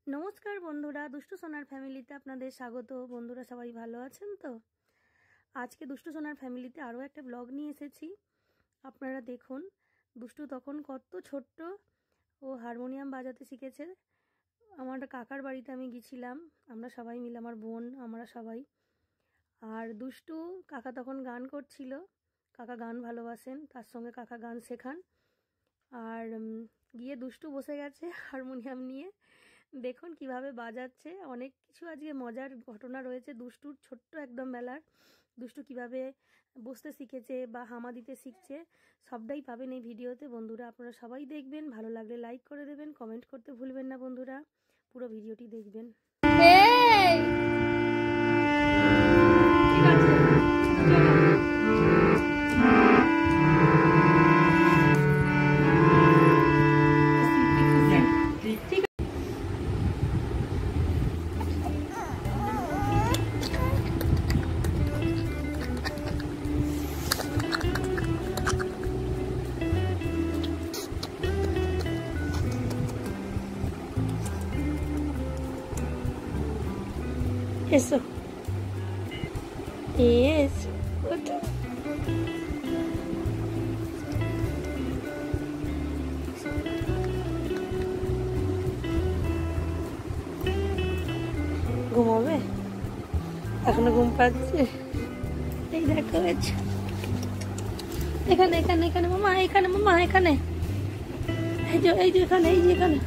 নমস্কার বন্ধুরা, দুষ্টু সোনার ফ্যামিলিতে আপনাদের স্বাগত। বন্ধুরা সবাই ভালো আছেন তো? আজকে দুষ্টু সোনার ফ্যামিলিতে আরও একটা ব্লগ নিয়ে এসেছি। আপনারা দেখুন, দুষ্টু তখন কত ছোট্ট, ও হারমোনিয়াম বাজাতে শিখেছে। আমার কাকার বাড়িতে আমি গেছিলাম, আমরা সবাই মিলে, আমার বোন, আমরা সবাই। আর দুষ্টু কাকা তখন গান করছিল। কাকা গান ভালোবাসেন, তার সঙ্গে কাকা গান শেখান। আর গিয়ে দুষ্টু বসে গেছে হারমোনিয়াম নিয়ে। দেখুন কিভাবে বাজাচ্ছে। অনেক কিছু আজকে মজার ঘটনা রয়েছে দুষ্টুর, ছোট্ট একদম বেলার। দুষ্টু কিভাবে বসতে শিখেছে বা হামা দিতে শিখছে, সবটাই পাবেন এই ভিডিওতে। বন্ধুরা আপনারা সবাই দেখবেন, ভালো লাগলে লাইক করে দেবেন, কমেন্ট করতে ভুলবেন না বন্ধুরা। পুরো ভিডিওটি দেখবেন। এসো, এসো, ওঠো। ঘুমাবে? এখনো ঘুম পাচ্ছে। এই দেখো, এখানে এখানে এখানে মামা, এখানে মামা, এখানে এই যে এখানে, এই যে এখানে।